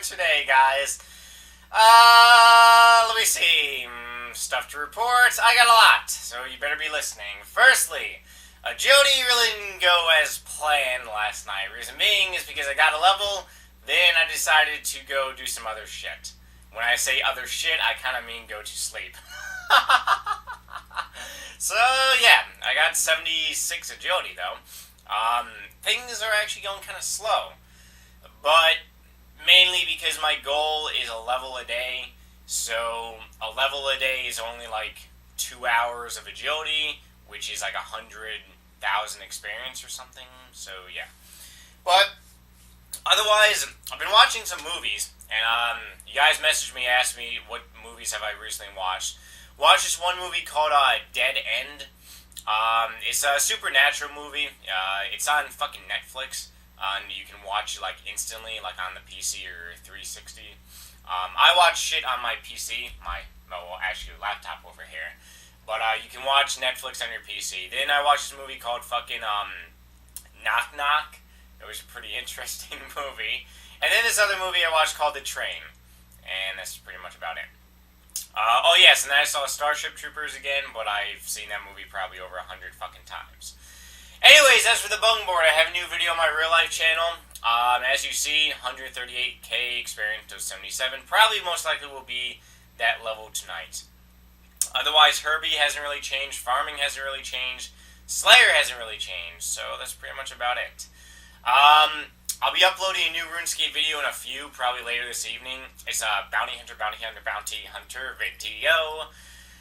today, guys. Let me see. Stuff to report. I got a lot, so you better be listening. Firstly, agility really didn't go as planned last night. Reason being is because I got a level, then I decided to go do some other shit. When I say other shit, I kind of mean go to sleep. So, yeah, I got 76 agility, though. Things are actually going kind of slow. But mainly because my goal is a level a day. So, a level a day is only like 2 hours of agility, which is like 100,000 experience or something. So, yeah. But, otherwise, I've been watching some movies. And you guys messaged me, asked me what movies have I recently watched. Watched this one movie called Dead End. It's a supernatural movie. It's on fucking Netflix. And you can watch it like instantly, like on the PC or 360. I watch shit on my PC, actually laptop over here. But you can watch Netflix on your PC. Then I watched this movie called fucking Knock Knock. It was a pretty interesting movie. And then this other movie I watched called The Train. And that's pretty much about it. Oh yes, and then I saw Starship Troopers again, but I've seen that movie probably over 100 fucking times. Anyways, as for the bone board, I have a new video on my real life channel. As you see, 138k experience to 77. Probably most likely will be that level tonight. Otherwise, Herbie hasn't really changed. Farming hasn't really changed. Slayer hasn't really changed. So that's pretty much about it. I'll be uploading a new Runescape video in a few, probably later this evening. It's a Bounty Hunter video.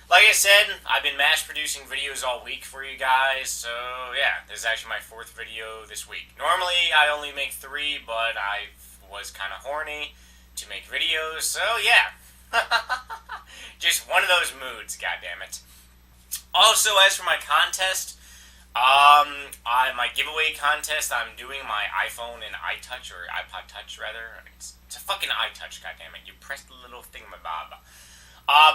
Like I said, I've been mass producing videos all week for you guys, so yeah, this is actually my 4th video this week. Normally, I only make 3, but I was kind of horny to make videos, so yeah. Just one of those moods, goddammit. Also, as for my contest, my giveaway contest, I'm doing my iPhone and iTouch, or iPod Touch, rather. It's a fucking iTouch, goddammit. You press the little thingamabob.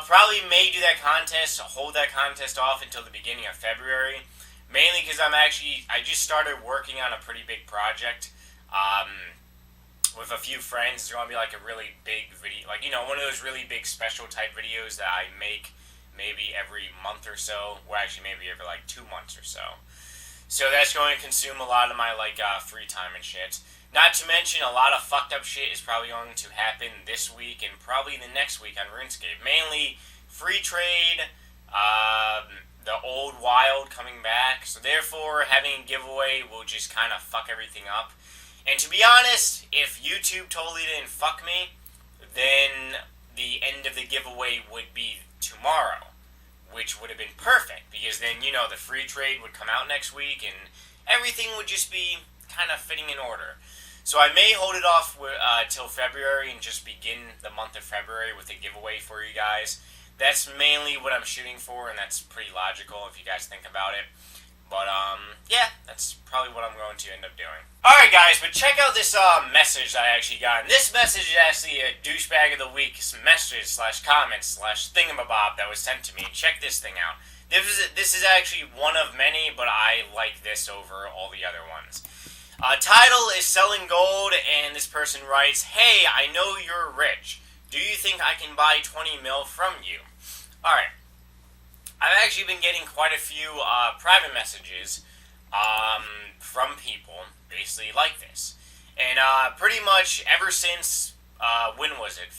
Probably may do that contest, hold that contest off until the beginning of February. Mainly because I just started working on a pretty big project, with a few friends. It's going to be like a really big video, like, one of those really big special type videos that I make maybe every month or so, or actually maybe every like 2 months or so. So that's going to consume a lot of my free time and shit. Not to mention, a lot of fucked up shit is probably going to happen this week and probably the next week on RuneScape. Mainly free trade, the old wild coming back. So therefore, having a giveaway will just kind of fuck everything up. And to be honest, if YouTube totally didn't fuck me, then the end of the giveaway would be tomorrow, which would have been perfect, because then, the free trade would come out next week, and everything would just be kind of fitting in order. So I may hold it off till February and just begin the month of February with a giveaway for you guys. That's mainly what I'm shooting for, and that's pretty logical if you guys think about it. But, yeah, that's probably what I'm going to end up doing. Alright, guys, but check out this message I actually got. And this message is actually a douchebag of the week message / comment / thingamabob that was sent to me. Check this thing out. This is actually one of many, but I like this over all the other ones. Title is Selling Gold, and this person writes, "Hey, I know you're rich. Do you think I can buy 20 mil from you?" Alright. I've actually been getting quite a few private messages from people basically like this. And pretty much ever since, when was it?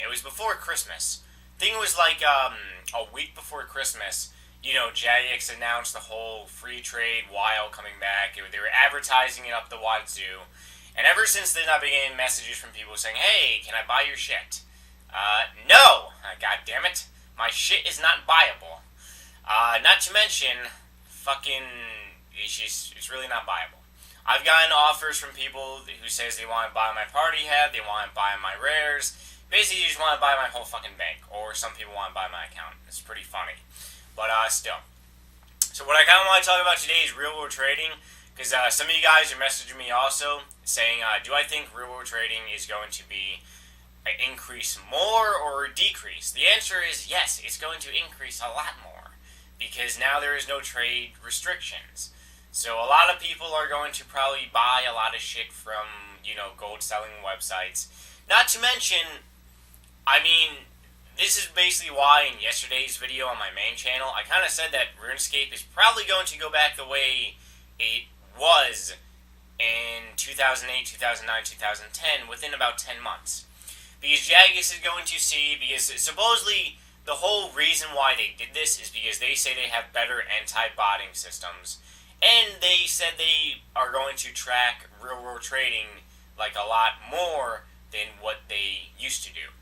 It was before Christmas. I think it was like a week before Christmas. Jagex announced the whole free trade WoW coming back. They were advertising it up the wazoo. And ever since then, I've been getting messages from people saying, "Hey, can I buy your shit?" No! God damn it. My shit is not buyable. Not to mention, it's really not buyable. I've gotten offers from people who says they want to buy my party hat, they want to buy my rares. Basically, you just want to buy my whole fucking bank, or some people want to buy my account. It's pretty funny. But, still. So what I kind of want to talk about today is real-world trading, because some of you guys are messaging me also, saying, do I think real-world trading is going to be increase more or decrease? The answer is yes, it's going to increase a lot more, because now there is no trade restrictions. So a lot of people are going to probably buy a lot of shit from, gold selling websites. Not to mention, I mean, this is basically why in yesterday's video on my main channel, I kind of said that RuneScape is probably going to go back the way it was in 2008, 2009, 2010 within about 10 months. Because Jagex is going to see, because supposedly the whole reason why they did this is because they say they have better anti-botting systems. And they said they are going to track real-world trading like a lot more than what they used to do.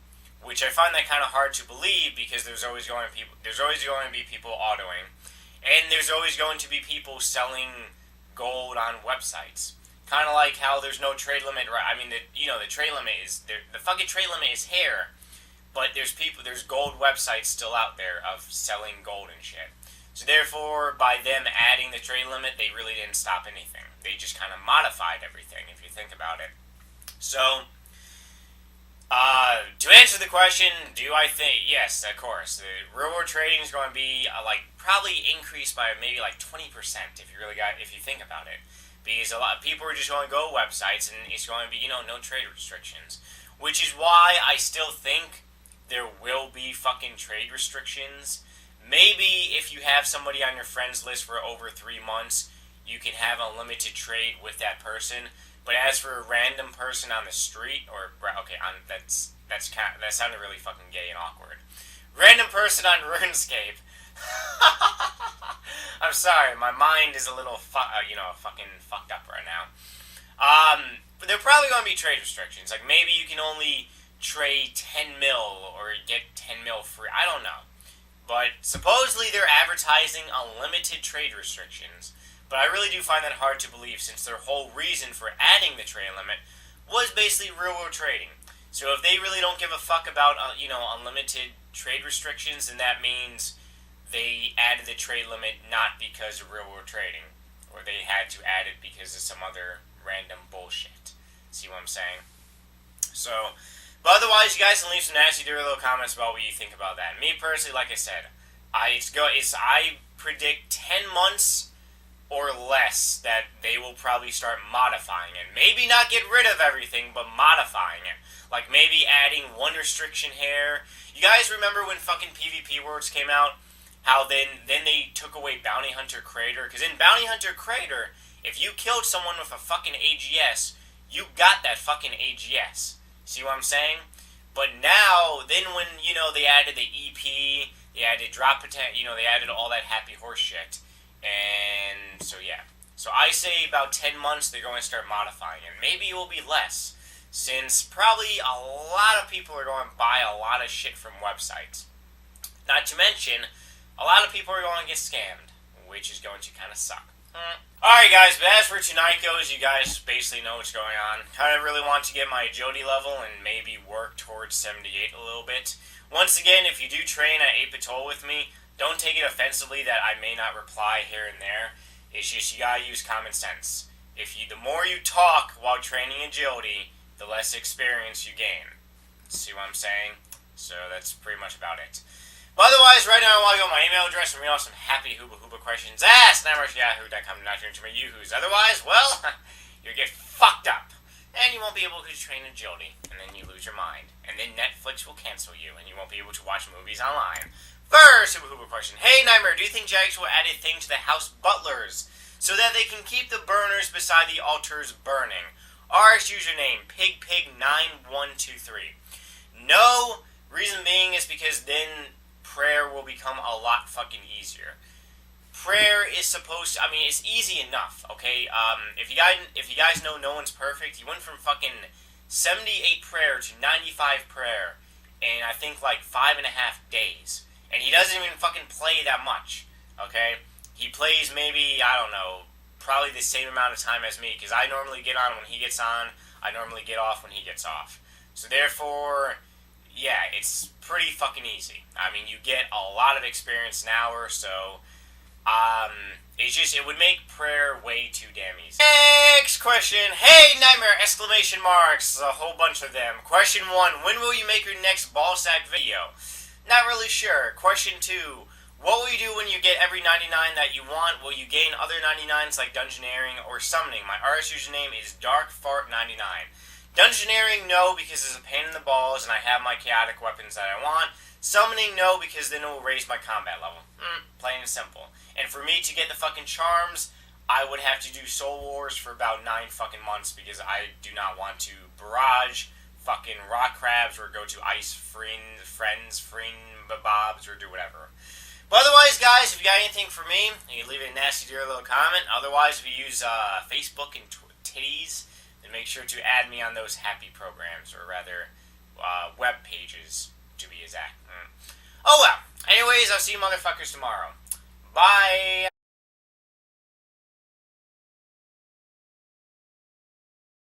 Which I find that kind of hard to believe because there's always going to be people autoing, and there's always going to be people selling gold on websites. Kind of like how there's no trade limit. Right? I mean, the trade limit is the fucking trade limit is here, but there's gold websites still out there of selling gold and shit. So therefore, by them adding the trade limit, they really didn't stop anything. They just kind of modified everything, if you think about it. So, to answer the question, do I think, yes, of course, the real-world trading is going to be, probably increased by maybe, 20% if you think about it. Because a lot of people are just going to go to websites, and it's going to be, no trade restrictions. Which is why I still think there will be fucking trade restrictions. Maybe if you have somebody on your friends list for over 3 months, you can have a limited trade with that person. But as for a random person on the street, that sounded really fucking gay and awkward. Random person on RuneScape. I'm sorry, my mind is a little fucking fucked up right now. But there are probably going to be trade restrictions. Like maybe you can only trade 10 mil or get 10 mil free. I don't know. But supposedly they're advertising unlimited trade restrictions. But I really do find that hard to believe since their whole reason for adding the trade limit was basically real-world trading. So if they really don't give a fuck about, unlimited trade restrictions, then that means they added the trade limit not because of real-world trading. Or they had to add it because of some other random bullshit. See what I'm saying? So, but otherwise, you guys can leave some nasty, dirty little comments about what you think about that. Me personally, like I said, I predict 10 months or less that they will probably start modifying it. Maybe not get rid of everything, but modifying it. Like maybe adding one restriction here. You guys remember when fucking PvP Worlds came out? How then they took away Bounty Hunter Crater? Because in Bounty Hunter Crater, if you killed someone with a fucking AGS, you got that fucking AGS. See what I'm saying? But now, then when, they added the EP, they added drop potential, they added all that happy horse shit. And so, yeah. So I say about 10 months they're going to start modifying it. Maybe it will be less, since probably a lot of people are going to buy a lot of shit from websites. Not to mention, a lot of people are going to get scammed, which is going to kind of suck. Alright guys, but as for tonight goes, you guys basically know what's going on. Kind of really want to get my agility level and maybe work towards 78 a little bit. Once again, if you do train at 8 Patrol with me, don't take it offensively that I may not reply here and there. It's just you gotta use common sense. The more you talk while training agility, the less experience you gain. See what I'm saying? So that's pretty much about it. But otherwise, right now I want to go my email address and read off some happy hooba questions. Yahoo.com, not to my yoo-hoos. Otherwise, well, you get fucked up. And you won't be able to train agility. And then you lose your mind. And then Netflix will cancel you. And you won't be able to watch movies online. First, super question. Hey, Nightmare, do you think Jagex will add a thing to the house butlers so that they can keep the burners beside the altars burning? RS username, pigpig9123. No, reason being is because then prayer will become a lot fucking easier. Prayer is supposed to, it's easy enough, okay? If you guys know no one's perfect, he went from fucking 78 prayer to 95 prayer in, I think, 5.5 days. And he doesn't even fucking play that much, okay? He plays maybe, I don't know, probably the same amount of time as me, because I normally get on when he gets on, I normally get off when he gets off. So therefore, yeah, it's pretty fucking easy. You get a lot of experience an hour, so, it would make prayer way too damn easy. Next question. Hey, Nightmare! Exclamation marks. A whole bunch of them. Question 1. When will you make your next ball sack video? Not really sure. Question 2. What will you do when you get every 99 that you want? Will you gain other 99s like dungeoneering or summoning? My RS username is darkfart99. Dungeoneering, no, because it's a pain in the balls and I have my chaotic weapons that I want. Summoning, no, because then it will raise my combat level. Plain and simple. And for me to get the fucking charms, I would have to do Soul Wars for about 9 fucking months because I do not want to barrage fucking rock crabs or go to ice friends, bobs, or do whatever. But otherwise, guys, if you got anything for me, you can leave a nasty, dear little comment. Otherwise, if you use Facebook and titties, then make sure to add me on those happy programs, or rather, web pages, to be exact. Oh well. Anyways, I'll see you motherfuckers tomorrow. Bye!